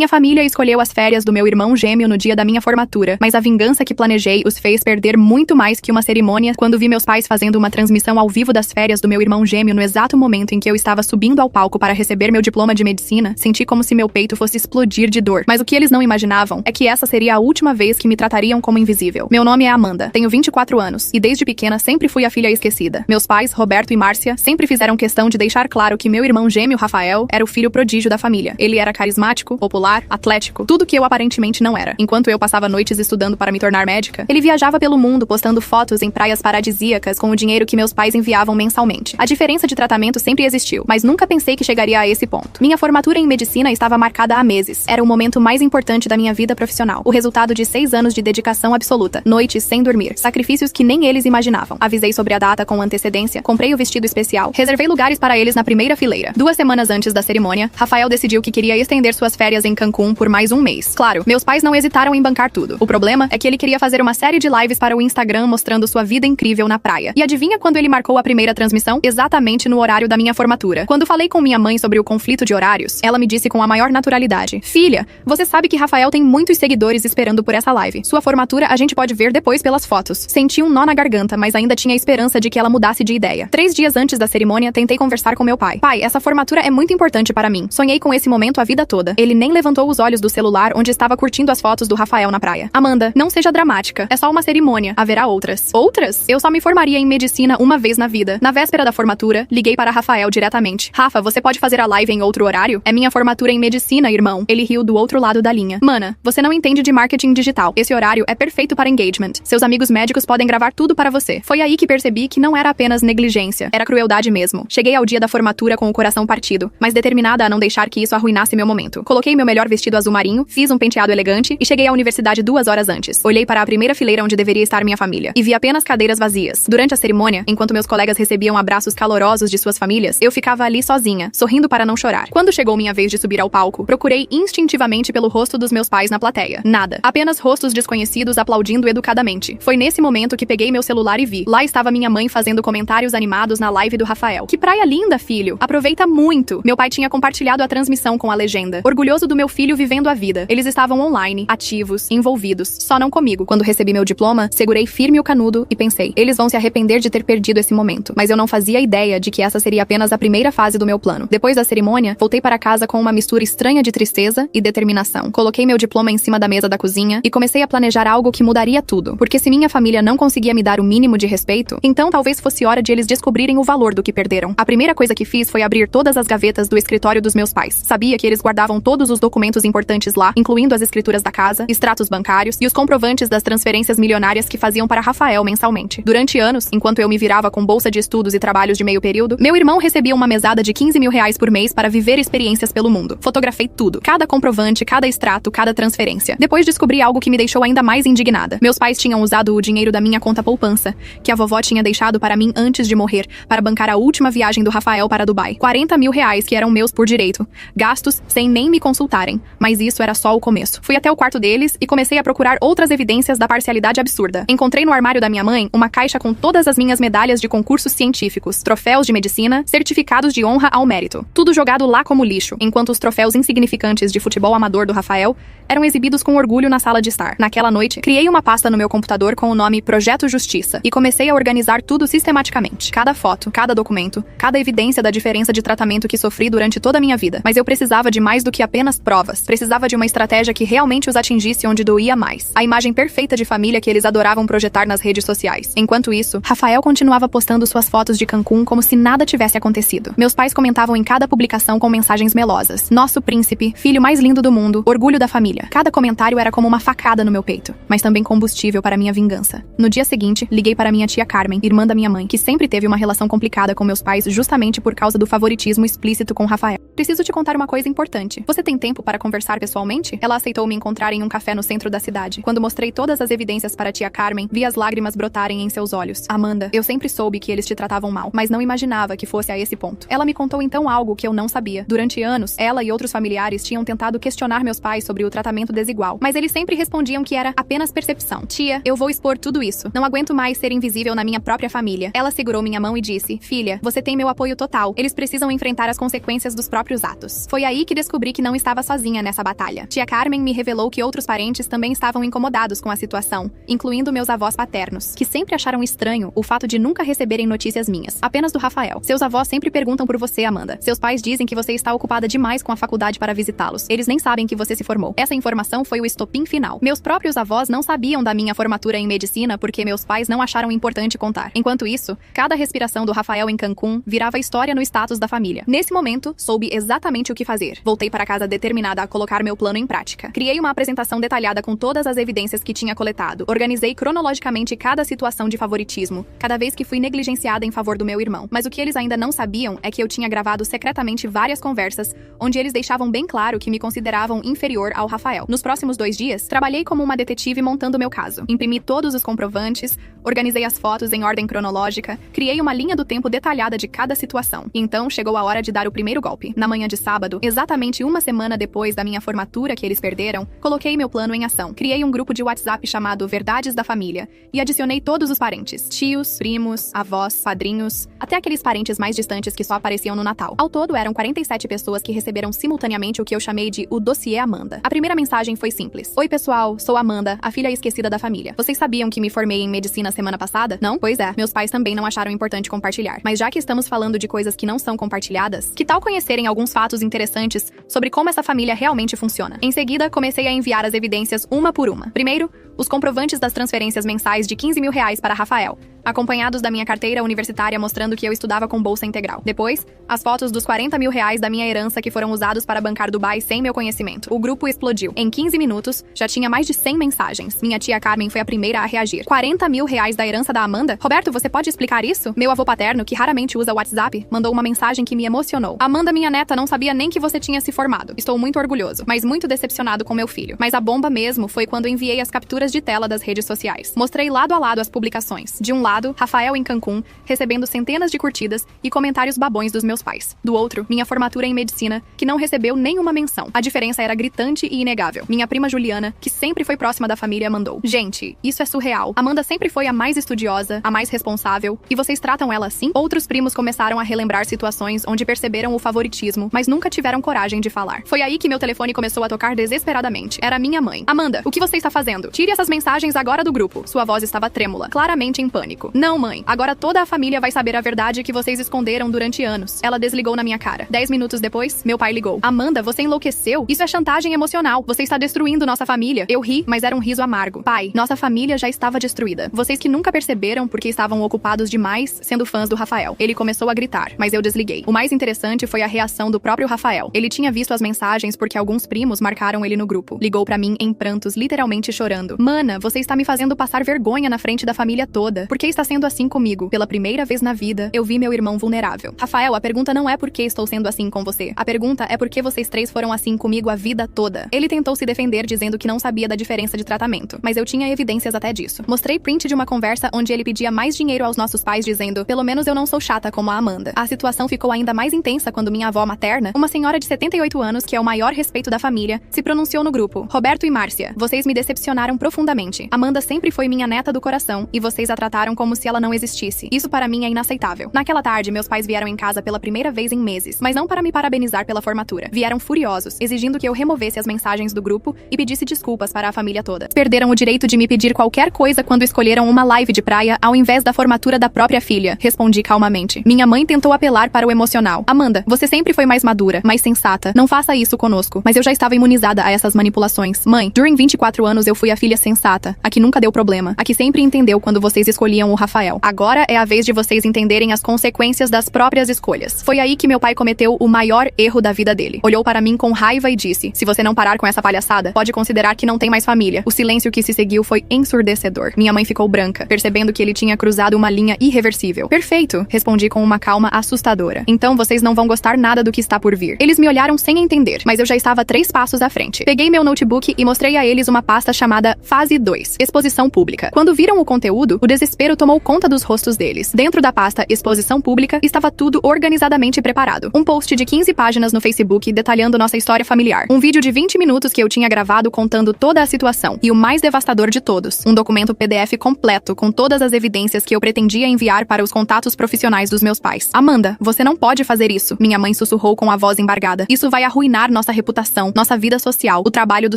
Minha família escolheu as férias do meu irmão gêmeo no dia da minha formatura, mas a vingança que planejei os fez perder muito mais que uma cerimônia quando vi meus pais fazendo uma transmissão ao vivo das férias do meu irmão gêmeo no exato momento em que eu estava subindo ao palco para receber meu diploma de medicina. Senti como se meu peito fosse explodir de dor, mas o que eles não imaginavam é que essa seria a última vez que me tratariam como invisível. Meu nome é Amanda, tenho 24 anos, e desde pequena sempre fui a filha esquecida. Meus pais, Roberto e Márcia, sempre fizeram questão de deixar claro que meu irmão gêmeo, Rafael, era o filho prodígio da família. Ele era carismático, popular, atlético, tudo que eu aparentemente não era. Enquanto eu passava noites estudando para me tornar médica, ele viajava pelo mundo postando fotos em praias paradisíacas com o dinheiro que meus pais enviavam mensalmente. A diferença de tratamento sempre existiu, mas nunca pensei que chegaria a esse ponto. Minha formatura em medicina estava marcada há meses. Era o momento mais importante da minha vida profissional. O resultado de 6 anos de dedicação absoluta, noites sem dormir, sacrifícios que nem eles imaginavam. Avisei sobre a data com antecedência, comprei o vestido especial, reservei lugares para eles na primeira fileira. 2 semanas antes da cerimônia, Rafael decidiu que queria estender suas férias em Cancún por mais um mês. Claro, meus pais não hesitaram em bancar tudo. O problema é que ele queria fazer uma série de lives para o Instagram mostrando sua vida incrível na praia. E adivinha quando ele marcou a primeira transmissão? Exatamente no horário da minha formatura. Quando falei com minha mãe sobre o conflito de horários, ela me disse com a maior naturalidade: "Filha, você sabe que Rafael tem muitos seguidores esperando por essa live. Sua formatura a gente pode ver depois pelas fotos." Senti um nó na garganta, mas ainda tinha esperança de que ela mudasse de ideia. 3 dias antes da cerimônia, tentei conversar com meu pai. "Pai, essa formatura é muito importante para mim. Sonhei com esse momento a vida toda." Ele nem levantou os olhos do celular onde estava curtindo as fotos do Rafael na praia. "Amanda, não seja dramática. É só uma cerimônia. Haverá outras." "Outras? Eu só me formaria em medicina uma vez na vida." Na véspera da formatura, liguei para Rafael diretamente. "Rafa, você pode fazer a live em outro horário? É minha formatura em medicina, irmão." Ele riu do outro lado da linha. "Mana, você não entende de marketing digital. Esse horário é perfeito para engagement. Seus amigos médicos podem gravar tudo para você." Foi aí que percebi que não era apenas negligência, era crueldade mesmo. Cheguei ao dia da formatura com o coração partido, mas determinada a não deixar que isso arruinasse meu momento. Coloquei meu melhor vestido azul marinho, fiz um penteado elegante e cheguei à universidade 2 horas antes. Olhei para a primeira fileira onde deveria estar minha família e vi apenas cadeiras vazias. Durante a cerimônia, enquanto meus colegas recebiam abraços calorosos de suas famílias, eu ficava ali sozinha, sorrindo para não chorar. Quando chegou minha vez de subir ao palco, procurei instintivamente pelo rosto dos meus pais na plateia. Nada. Apenas rostos desconhecidos aplaudindo educadamente. Foi nesse momento que peguei meu celular e vi. Lá estava minha mãe fazendo comentários animados na live do Rafael. "Que praia linda, filho! Aproveita muito!" Meu pai tinha compartilhado a transmissão com a legenda: "Orgulhoso do meu filho vivendo a vida." Eles estavam online, ativos, envolvidos, só não comigo. Quando recebi meu diploma, segurei firme o canudo e pensei: eles vão se arrepender de ter perdido esse momento. Mas eu não fazia ideia de que essa seria apenas a primeira fase do meu plano. Depois da cerimônia, voltei para casa com uma mistura estranha de tristeza e determinação. Coloquei meu diploma em cima da mesa da cozinha e comecei a planejar algo que mudaria tudo. Porque se minha família não conseguia me dar o mínimo de respeito, então talvez fosse hora de eles descobrirem o valor do que perderam. A primeira coisa que fiz foi abrir todas as gavetas do escritório dos meus pais. Sabia que eles guardavam todos os documentos importantes lá, incluindo as escrituras da casa, extratos bancários e os comprovantes das transferências milionárias que faziam para Rafael mensalmente. Durante anos, enquanto eu me virava com bolsa de estudos e trabalhos de meio período, meu irmão recebia uma mesada de 15 mil reais por mês para viver experiências pelo mundo. Fotografei tudo, cada comprovante, cada extrato, cada transferência. Depois descobri algo que me deixou ainda mais indignada. Meus pais tinham usado o dinheiro da minha conta poupança, que a vovó tinha deixado para mim antes de morrer, para bancar a última viagem do Rafael para Dubai. 40 mil reais que eram meus por direito. Gastos sem nem me consultarem. Mas isso era só o começo. Fui até o quarto deles e comecei a procurar outras evidências da parcialidade absurda. Encontrei no armário da minha mãe uma caixa com todas as minhas medalhas de concursos científicos, troféus de medicina, certificados de honra ao mérito. Tudo jogado lá como lixo, enquanto os troféus insignificantes de futebol amador do Rafael eram exibidos com orgulho na sala de estar. Naquela noite, criei uma pasta no meu computador com o nome Projeto Justiça e comecei a organizar tudo sistematicamente. Cada foto, cada documento, cada evidência da diferença de tratamento que sofri durante toda a minha vida. Mas eu precisava de mais do que apenas provas. Precisava de uma estratégia que realmente os atingisse onde doía mais. A imagem perfeita de família que eles adoravam projetar nas redes sociais. Enquanto isso, Rafael continuava postando suas fotos de Cancún como se nada tivesse acontecido. Meus pais comentavam em cada publicação com mensagens melosas: "Nosso príncipe, filho mais lindo do mundo, orgulho da família." Cada comentário era como uma facada no meu peito, mas também combustível para minha vingança. No dia seguinte, liguei para minha tia Carmen, irmã da minha mãe, que sempre teve uma relação complicada com meus pais justamente por causa do favoritismo explícito com Rafael. "Preciso te contar uma coisa importante. Você tem tempo para conversar pessoalmente?" Ela aceitou me encontrar em um café no centro da cidade. Quando mostrei todas as evidências para tia Carmen, vi as lágrimas brotarem em seus olhos. "Amanda, eu sempre soube que eles te tratavam mal, mas não imaginava que fosse a esse ponto." Ela me contou então algo que eu não sabia. Durante anos, ela e outros familiares tinham tentado questionar meus pais sobre o tratamento desigual, mas eles sempre respondiam que era apenas percepção. "Tia, eu vou expor tudo isso. Não aguento mais ser invisível na minha própria família." Ela segurou minha mão e disse: "Filha, você tem meu apoio total. Eles precisam enfrentar as consequências dos próprios atos." Foi aí que descobri que não estava sozinha. sozinha nessa batalha. Tia Carmen me revelou que outros parentes também estavam incomodados com a situação, incluindo meus avós paternos, que sempre acharam estranho o fato de nunca receberem notícias minhas, apenas do Rafael. Seus avós sempre perguntam por você, Amanda. Seus pais dizem que você está ocupada demais com a faculdade para visitá-los. Eles nem sabem que você se formou. Essa informação foi o estopim final. Meus próprios avós não sabiam da minha formatura em medicina porque meus pais não acharam importante contar. Enquanto isso, cada respiração do Rafael em Cancún virava história no status da família. Nesse momento, soube exatamente o que fazer. Voltei para casa determinada a colocar meu plano em prática. Criei uma apresentação detalhada com todas as evidências que tinha coletado. Organizei cronologicamente cada situação de favoritismo, cada vez que fui negligenciada em favor do meu irmão. Mas o que eles ainda não sabiam é que eu tinha gravado secretamente várias conversas, onde eles deixavam bem claro que me consideravam inferior ao Rafael. Nos próximos 2 dias, trabalhei como uma detetive montando meu caso. Imprimi todos os comprovantes, organizei as fotos em ordem cronológica, criei uma linha do tempo detalhada de cada situação. Então, chegou a hora de dar o primeiro golpe. Na manhã de sábado, exatamente uma semana depois da minha formatura que eles perderam, coloquei meu plano em ação. Criei um grupo de WhatsApp chamado Verdades da Família e adicionei todos os parentes, tios, primos, avós, padrinhos, até aqueles parentes mais distantes que só apareciam no Natal. Ao todo, eram 47 pessoas que receberam simultaneamente o que eu chamei de o dossiê Amanda. A primeira mensagem foi simples. Oi, pessoal, sou Amanda, a filha esquecida da família. Vocês sabiam que me formei em medicina semana passada? Não? Pois é, meus pais também não acharam importante compartilhar. Mas já que estamos falando de coisas que não são compartilhadas, que tal conhecerem alguns fatos interessantes sobre como essa família realmente funciona? Em seguida, comecei a enviar as evidências uma por uma. Primeiro, os comprovantes das transferências mensais de R$15 mil para Rafael, acompanhados da minha carteira universitária mostrando que eu estudava com bolsa integral. Depois, as fotos dos R$40 mil da minha herança que foram usados para bancar Dubai sem meu conhecimento. O grupo explodiu. Em 15 minutos, já tinha mais de 100 mensagens. Minha tia Carmen foi a primeira a reagir. R$40 mil da herança da Amanda? Roberto, você pode explicar isso? Meu avô paterno, que raramente usa o WhatsApp, mandou uma mensagem que me emocionou. Amanda, minha neta, não sabia nem que você tinha se formado. Estou muito orgulhoso, mas muito decepcionado com meu filho. Mas a bomba mesmo foi quando enviei as capturas de tela das redes sociais. Mostrei lado a lado as publicações. De um lado, Rafael em Cancún, recebendo centenas de curtidas e comentários babões dos meus pais. Do outro, minha formatura em medicina, que não recebeu nenhuma menção. A diferença era gritante e inegável. Minha prima Juliana, que sempre foi próxima da família, mandou: gente, isso é surreal. Amanda sempre foi a mais estudiosa, a mais responsável, e vocês tratam ela assim? Outros primos começaram a relembrar situações onde perceberam o favoritismo, mas nunca tiveram coragem de falar. Foi aí que meu telefone começou a tocar desesperadamente. Era minha mãe. Amanda, o que você está fazendo? Tire essas mensagens agora do grupo. Sua voz estava trêmula, claramente em pânico. Não, mãe. Agora toda a família vai saber a verdade que vocês esconderam durante anos. Ela desligou na minha cara. 10 minutos depois, meu pai ligou. Amanda, você enlouqueceu? Isso é chantagem emocional. Você está destruindo nossa família. Eu ri, mas era um riso amargo. Pai, nossa família já estava destruída. Vocês que nunca perceberam porque estavam ocupados demais sendo fãs do Rafael. Ele começou a gritar, mas eu desliguei. O mais interessante foi a reação do próprio Rafael. Ele tinha visto as mensagens porque alguns primos marcaram ele no grupo. Ligou pra mim em prantos, literalmente chorando. Mana, você está me fazendo passar vergonha na frente da família toda. Por que está sendo assim comigo? Pela primeira vez na vida, eu vi meu irmão vulnerável. Rafael, a pergunta não é por que estou sendo assim com você. A pergunta é por que vocês três foram assim comigo a vida toda. Ele tentou se defender dizendo que não sabia da diferença de tratamento, mas eu tinha evidências até disso. Mostrei print de uma conversa onde ele pedia mais dinheiro aos nossos pais dizendo: pelo menos eu não sou chata como a Amanda. A situação ficou ainda mais intensa quando minha avó materna, uma senhora de 78 anos que é o maior respeito da família, se pronunciou no grupo. Roberto e Márcia, vocês me decepcionaram profundamente. Amanda sempre foi minha neta do coração e vocês a trataram como se ela não existisse. Isso para mim é inaceitável. Naquela tarde, meus pais vieram em casa pela primeira vez em meses, mas não para me parabenizar pela formatura. Vieram furiosos, exigindo que eu removesse as mensagens do grupo e pedisse desculpas para a família toda. Perderam o direito de me pedir qualquer coisa quando escolheram uma live de praia ao invés da formatura da própria filha. Respondi calmamente. Minha mãe tentou apelar para o emocional. Amanda, você sempre foi mais madura, mais sensata. Não faça isso conosco. Mas eu já estava imunizada a essas manipulações. Mãe, durante 24 anos eu fui a filha sensata, a que nunca deu problema, a que sempre entendeu quando vocês escolhiam o Rafael. Agora é a vez de vocês entenderem as consequências das próprias escolhas. Foi aí que meu pai cometeu o maior erro da vida dele. Olhou para mim com raiva e disse: se você não parar com essa palhaçada, pode considerar que não tem mais família. O silêncio que se seguiu foi ensurdecedor. Minha mãe ficou branca, percebendo que ele tinha cruzado uma linha irreversível. Perfeito, respondi com uma calma assustadora. Então vocês não vão gostar nada do que está por vir. Eles me olharam sem entender, mas eu já estava 3 passos à frente. Peguei meu notebook e mostrei a eles uma pasta chamada Fase 2, Exposição Pública. Quando viram o conteúdo, o desespero dinheiro tomou conta dos rostos deles. Dentro da pasta Exposição Pública, estava tudo organizadamente preparado. Um post de 15 páginas no Facebook detalhando nossa história familiar. Um vídeo de 20 minutos que eu tinha gravado contando toda a situação. E o mais devastador de todos, um documento PDF completo com todas as evidências que eu pretendia enviar para os contatos profissionais dos meus pais. Amanda, você não pode fazer isso, minha mãe sussurrou com a voz embargada. Isso vai arruinar nossa reputação, nossa vida social, o trabalho do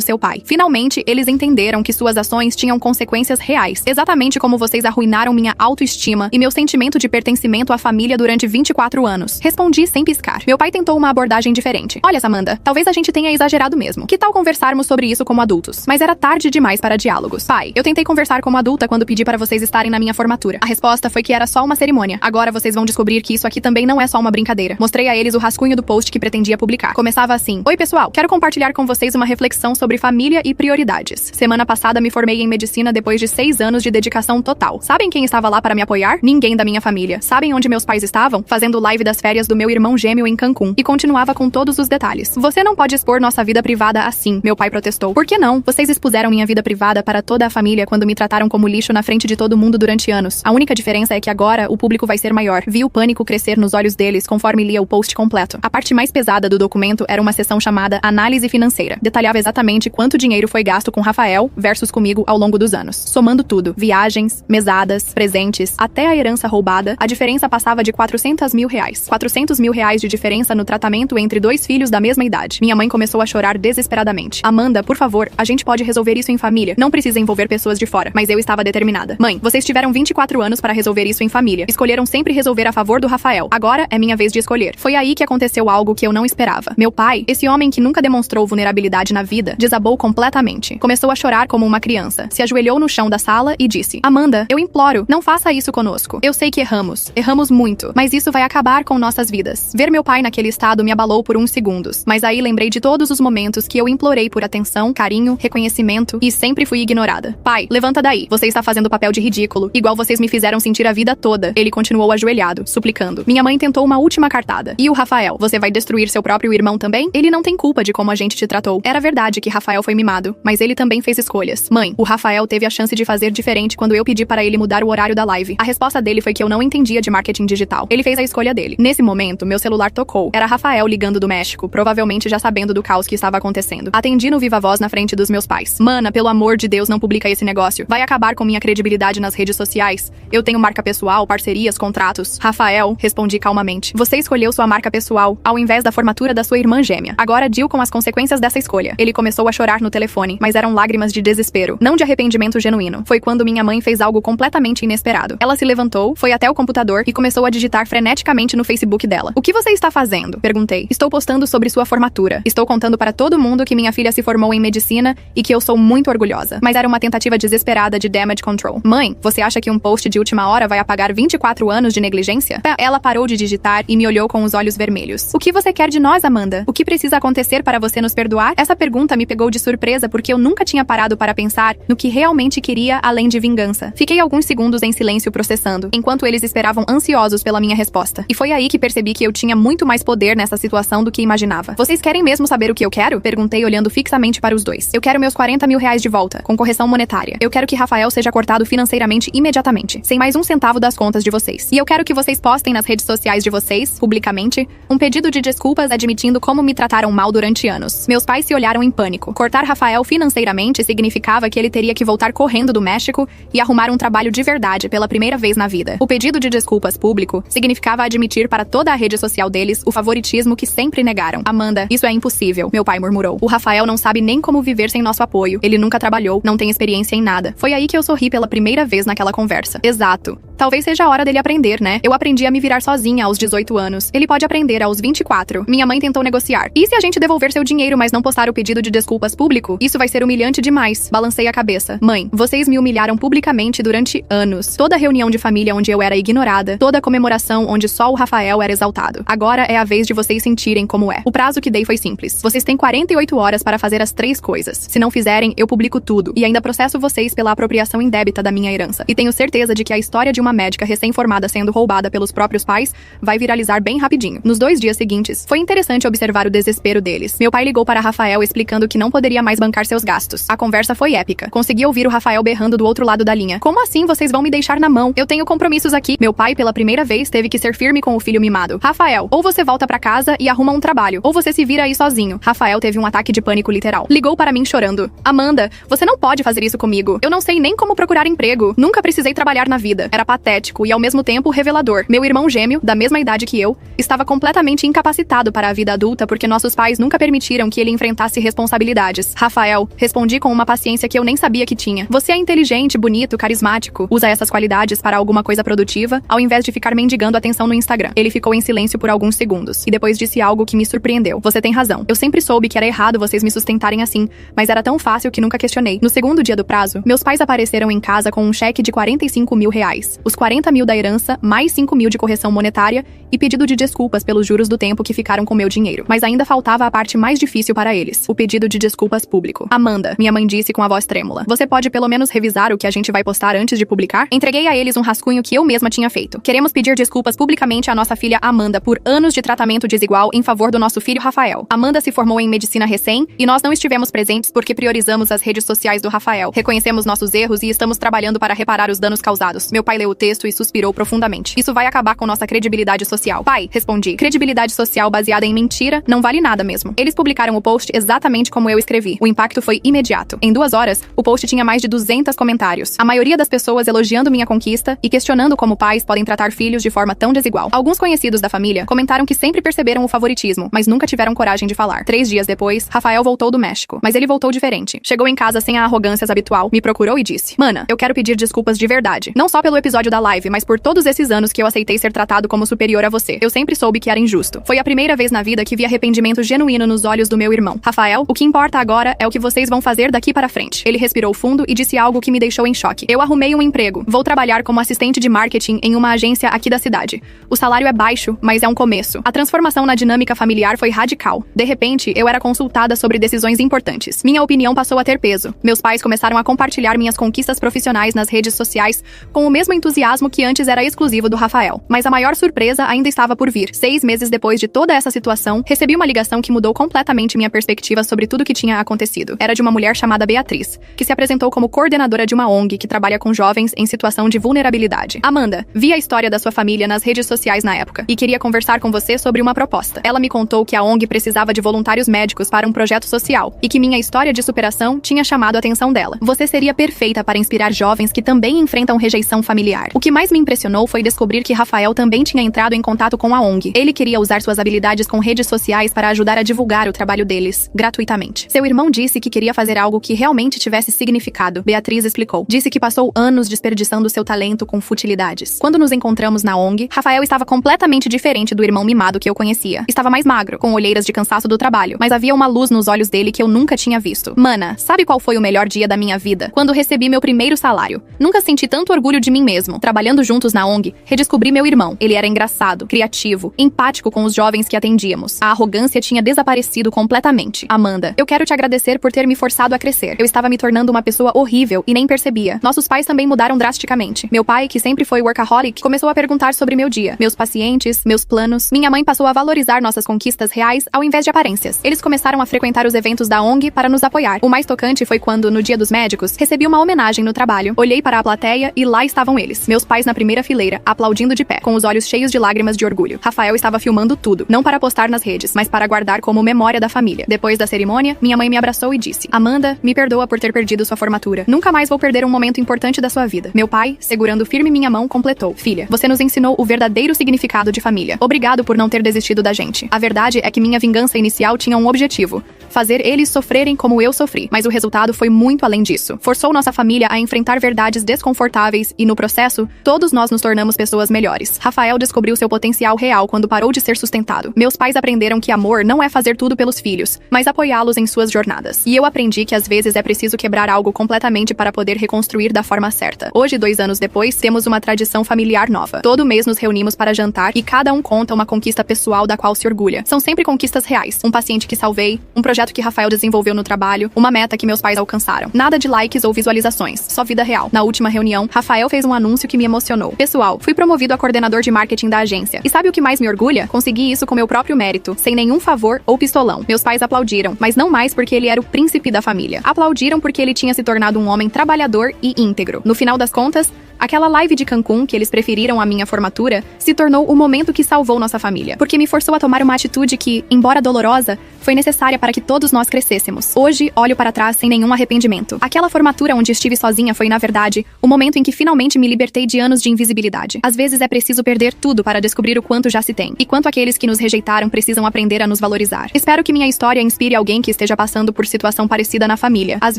seu pai. Finalmente, eles entenderam que suas ações tinham consequências reais. Exatamente como vocês arruinaram minha autoestima e meu sentimento de pertencimento à família durante 24 anos. Respondi sem piscar. Meu pai tentou uma abordagem diferente. Olha, Amanda, talvez a gente tenha exagerado mesmo. Que tal conversarmos sobre isso como adultos? Mas era tarde demais para diálogos. Pai, eu tentei conversar como adulta quando pedi para vocês estarem na minha formatura. A resposta foi que era só uma cerimônia. Agora vocês vão descobrir que isso aqui também não é só uma brincadeira. Mostrei a eles o rascunho do post que pretendia publicar. Começava assim: Oi, pessoal, quero compartilhar com vocês uma reflexão sobre família e prioridades. Semana passada me formei em medicina depois de 6 anos de dedicação total. Sabem quem estava lá para me apoiar? Ninguém da minha família. Sabem onde meus pais estavam? Fazendo live das férias do meu irmão gêmeo em Cancún. E continuava com todos os detalhes. Você não pode expor nossa vida privada assim, meu pai protestou. Por que não? Vocês expuseram minha vida privada para toda a família quando me trataram como lixo na frente de todo mundo durante anos. A única diferença é que agora o público vai ser maior. Vi o pânico crescer nos olhos deles conforme lia o post completo. A parte mais pesada do documento era uma seção chamada Análise Financeira. Detalhava exatamente quanto dinheiro foi gasto com Rafael versus comigo ao longo dos anos. Somando tudo, viagens, mesadas, presentes, até a herança roubada, a diferença passava de 400 mil reais. 400 mil reais de diferença no tratamento entre 2 filhos da mesma idade. Minha mãe começou a chorar desesperadamente. Amanda, por favor, a gente pode resolver isso em família. Não precisa envolver pessoas de fora. Mas eu estava determinada. Mãe, vocês tiveram 24 anos para resolver isso em família. Escolheram sempre resolver a favor do Rafael. Agora é minha vez de escolher. Foi aí que aconteceu algo que eu não esperava. Meu pai, esse homem que nunca demonstrou vulnerabilidade na vida, desabou completamente. Começou a chorar como uma criança. Se ajoelhou no chão da sala e disse: Amanda, eu imploro, não faça isso conosco. Eu sei que erramos. Erramos muito. Mas isso vai acabar com nossas vidas. Ver meu pai naquele estado me abalou por uns segundos. Mas aí lembrei de todos os momentos que eu implorei por atenção, carinho, reconhecimento e sempre fui ignorada. Pai, levanta daí. Você está fazendo papel de ridículo, igual vocês me fizeram sentir a vida toda. Ele continuou ajoelhado, suplicando. Minha mãe tentou uma última cartada. E o Rafael? Você vai destruir seu próprio irmão também? Ele não tem culpa de como a gente te tratou. Era verdade que Rafael foi mimado, mas ele também fez escolhas. Mãe, o Rafael teve a chance de fazer diferente quando eu pedi para ele mudar o horário da live. A resposta dele foi que eu não entendia de marketing digital. Ele fez a escolha dele. Nesse momento, meu celular tocou. Era Rafael ligando do México, provavelmente já sabendo do caos que estava acontecendo. Atendi no viva voz na frente dos meus pais. Mana, pelo amor de Deus, não publica esse negócio. Vai acabar com minha credibilidade nas redes sociais. Eu tenho marca pessoal, parcerias, contratos. Rafael, respondi calmamente. Você escolheu sua marca pessoal, ao invés da formatura da sua irmã gêmea. Agora deal com as consequências dessa escolha. Ele começou a chorar no telefone, mas eram lágrimas de desespero, não de arrependimento genuíno. Foi quando minha mãe fez algo completamente inesperado. Ela se levantou, foi até o computador e começou a digitar freneticamente no Facebook dela. O que você está fazendo? Perguntei. Estou postando sobre sua formatura. Estou contando para todo mundo que minha filha se formou em medicina e que eu sou muito orgulhosa. Mas era uma tentativa desesperada de damage control. Mãe, você acha que um post de última hora vai apagar 24 anos de negligência? Ela parou de digitar e me olhou com os olhos vermelhos. O que você quer de nós, Amanda? O que precisa acontecer para você nos perdoar? Essa pergunta me pegou de surpresa porque eu nunca tinha parado para pensar no que realmente queria além de vingança. Fiquei alguns segundos em silêncio processando, enquanto eles esperavam ansiosos pela minha resposta. E foi aí que percebi que eu tinha muito mais poder nessa situação do que imaginava. Vocês querem mesmo saber o que eu quero? Perguntei olhando fixamente para os dois. Eu quero meus 40 mil reais de volta, com correção monetária. Eu quero que Rafael seja cortado financeiramente imediatamente, sem mais um centavo das contas de vocês. E eu quero que vocês postem nas redes sociais de vocês, publicamente, um pedido de desculpas admitindo como me trataram mal durante anos. Meus pais se olharam em pânico. Cortar Rafael financeiramente significava que ele teria que voltar correndo do México e arrumar um trabalho de verdade pela primeira vez na vida. O pedido de desculpas público significava admitir para toda a rede social deles o favoritismo que sempre negaram. Amanda, isso é impossível, meu pai murmurou. O Rafael não sabe nem como viver sem nosso apoio. Ele nunca trabalhou, não tem experiência em nada. Foi aí que eu sorri pela primeira vez naquela conversa. Exato. Talvez seja a hora dele aprender, né? Eu aprendi a me virar sozinha aos 18 anos. Ele pode aprender aos 24. Minha mãe tentou negociar. E se a gente devolver seu dinheiro, mas não postar o pedido de desculpas público? Isso vai ser humilhante demais. Balancei a cabeça. Mãe, vocês me humilharam publicamente durante anos. Toda reunião de família onde eu era ignorada. Toda comemoração onde só o Rafael era exaltado. Agora é a vez de vocês sentirem como é. O prazo que dei foi simples. Vocês têm 48 horas para fazer as 3 coisas. Se não fizerem, eu publico tudo. E ainda processo vocês pela apropriação indébita da minha herança. E tenho certeza de que a história de uma uma médica recém-formada sendo roubada pelos próprios pais vai viralizar bem rapidinho. Nos 2 dias seguintes, foi interessante observar o desespero deles. Meu pai ligou para Rafael explicando que não poderia mais bancar seus gastos. A conversa foi épica. Consegui ouvir o Rafael berrando do outro lado da linha. Como assim vocês vão me deixar na mão? Eu tenho compromissos aqui. Meu pai, pela primeira vez, teve que ser firme com o filho mimado. Rafael, ou você volta pra casa e arruma um trabalho, ou você se vira aí sozinho. Rafael teve um ataque de pânico literal. Ligou para mim chorando. Amanda, você não pode fazer isso comigo. Eu não sei nem como procurar emprego. Nunca precisei trabalhar na vida. Era patético e ao mesmo tempo revelador. Meu irmão gêmeo, da mesma idade que eu, estava completamente incapacitado para a vida adulta porque nossos pais nunca permitiram que ele enfrentasse responsabilidades. Rafael, respondi com uma paciência que eu nem sabia que tinha. Você é inteligente, bonito, carismático. Usa essas qualidades para alguma coisa produtiva, ao invés de ficar mendigando atenção no Instagram. Ele ficou em silêncio por alguns segundos, e depois disse algo que me surpreendeu. Você tem razão. Eu sempre soube que era errado vocês me sustentarem assim, mas era tão fácil que nunca questionei. No segundo dia do prazo, meus pais apareceram em casa com um cheque de 45 mil reais. Os 40 mil da herança, mais 5 mil de correção monetária e pedido de desculpas pelos juros do tempo que ficaram com meu dinheiro. Mas ainda faltava a parte mais difícil para eles, o pedido de desculpas público. Amanda, minha mãe disse com a voz trêmula, você pode pelo menos revisar o que a gente vai postar antes de publicar? Entreguei a eles um rascunho que eu mesma tinha feito. Queremos pedir desculpas publicamente à nossa filha Amanda por anos de tratamento desigual em favor do nosso filho Rafael. Amanda se formou em medicina recém e nós não estivemos presentes porque priorizamos as redes sociais do Rafael. Reconhecemos nossos erros e estamos trabalhando para reparar os danos causados. Meu pai leu o texto e suspirou profundamente. Isso vai acabar com nossa credibilidade social. Pai, respondi. Credibilidade social baseada em mentira não vale nada mesmo. Eles publicaram o post exatamente como eu escrevi. O impacto foi imediato. Em 2 horas, o post tinha mais de 200 comentários. A maioria das pessoas elogiando minha conquista e questionando como pais podem tratar filhos de forma tão desigual. Alguns conhecidos da família comentaram que sempre perceberam o favoritismo, mas nunca tiveram coragem de falar. 3 dias depois, Rafael voltou do México. Mas ele voltou diferente. Chegou em casa sem a arrogância habitual, me procurou e disse: Mana, eu quero pedir desculpas de verdade. Não só pelo episódio da live, mas por todos esses anos que eu aceitei ser tratado como superior a você. Eu sempre soube que era injusto. Foi a primeira vez na vida que vi arrependimento genuíno nos olhos do meu irmão. Rafael, o que importa agora é o que vocês vão fazer daqui para frente. Ele respirou fundo e disse algo que me deixou em choque. Eu arrumei um emprego. Vou trabalhar como assistente de marketing em uma agência aqui da cidade. O salário é baixo, mas é um começo. A transformação na dinâmica familiar foi radical. De repente, eu era consultada sobre decisões importantes. Minha opinião passou a ter peso. Meus pais começaram a compartilhar minhas conquistas profissionais nas redes sociais com o mesmo entusiasmo que antes era exclusivo do Rafael. Mas a maior surpresa ainda estava por vir. 6 meses depois de toda essa situação, recebi uma ligação que mudou completamente minha perspectiva sobre tudo que tinha acontecido. Era de uma mulher chamada Beatriz, que se apresentou como coordenadora de uma ONG que trabalha com jovens em situação de vulnerabilidade. Amanda, vi a história da sua família nas redes sociais na época e queria conversar com você sobre uma proposta. Ela me contou que a ONG precisava de voluntários médicos para um projeto social e que minha história de superação tinha chamado a atenção dela. Você seria perfeita para inspirar jovens que também enfrentam rejeição familiar. O que mais me impressionou foi descobrir que Rafael também tinha entrado em contato com a ONG. Ele queria usar suas habilidades com redes sociais para ajudar a divulgar o trabalho deles, gratuitamente. Seu irmão disse que queria fazer algo que realmente tivesse significado. Beatriz explicou. Disse que passou anos desperdiçando seu talento com futilidades. Quando nos encontramos na ONG, Rafael estava completamente diferente do irmão mimado que eu conhecia. Estava mais magro, com olheiras de cansaço do trabalho, mas havia uma luz nos olhos dele que eu nunca tinha visto. Mana, sabe qual foi o melhor dia da minha vida? Quando recebi meu primeiro salário. Nunca senti tanto orgulho de mim mesmo. Trabalhando juntos na ONG, redescobri meu irmão. Ele era engraçado, criativo, empático com os jovens que atendíamos. A arrogância tinha desaparecido completamente. Amanda, eu quero te agradecer por ter me forçado a crescer. Eu estava me tornando uma pessoa horrível e nem percebia. Nossos pais também mudaram drasticamente. Meu pai, que sempre foi workaholic, começou a perguntar sobre meu dia, meus pacientes, meus planos. Minha mãe passou a valorizar nossas conquistas reais ao invés de aparências. Eles começaram a frequentar os eventos da ONG para nos apoiar. O mais tocante foi quando, no Dia dos Médicos, recebi uma homenagem no trabalho. Olhei para a plateia e lá estavam eles, meus pais na primeira fileira, aplaudindo de pé, com os olhos cheios de lágrimas de orgulho. Rafael estava filmando tudo, não para postar nas redes, mas para guardar como memória da família. Depois da cerimônia, minha mãe me abraçou e disse: Amanda, me perdoa por ter perdido sua formatura. Nunca mais vou perder um momento importante da sua vida. Meu pai, segurando firme minha mão, completou: Filha, você nos ensinou o verdadeiro significado de família. Obrigado por não ter desistido da gente. A verdade é que minha vingança inicial tinha um objetivo: fazer eles sofrerem como eu sofri. Mas o resultado foi muito além disso. Forçou nossa família a enfrentar verdades desconfortáveis e, no processo, todos nós nos tornamos pessoas melhores. Rafael descobriu seu potencial real quando parou de ser sustentado. Meus pais aprenderam que amor não é fazer tudo pelos filhos, mas apoiá-los em suas jornadas. E eu aprendi que às vezes é preciso quebrar algo completamente para poder reconstruir da forma certa. Hoje, 2 anos depois, temos uma tradição familiar nova. Todo mês nos reunimos para jantar e cada um conta uma conquista pessoal da qual se orgulha. São sempre conquistas reais. Um paciente que salvei, um projeto que Rafael desenvolveu no trabalho, uma meta que meus pais alcançaram. Nada de likes ou visualizações, só vida real. Na última reunião, Rafael fez um anúncio anúncio que me emocionou. Pessoal, fui promovido a coordenador de marketing da agência. E sabe o que mais me orgulha? Consegui isso com meu próprio mérito, sem nenhum favor ou pistolão. Meus pais aplaudiram, mas não mais porque ele era o príncipe da família. Aplaudiram porque ele tinha se tornado um homem trabalhador e íntegro. No final das contas, aquela live de Cancún, que eles preferiram à minha formatura, se tornou o momento que salvou nossa família. Porque me forçou a tomar uma atitude que, embora dolorosa, foi necessária para que todos nós crescêssemos. Hoje, olho para trás sem nenhum arrependimento. Aquela formatura onde estive sozinha foi, na verdade, o momento em que finalmente me libertei de anos de invisibilidade. Às vezes é preciso perder tudo para descobrir o quanto já se tem. E quanto aqueles que nos rejeitaram precisam aprender a nos valorizar. Espero que minha história inspire alguém que esteja passando por situação parecida na família. Às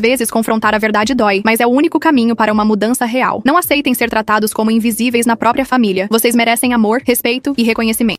vezes, confrontar a verdade dói, mas é o único caminho para uma mudança real. Não aceitem ser tratados como invisíveis na própria família. Vocês merecem amor, respeito e reconhecimento.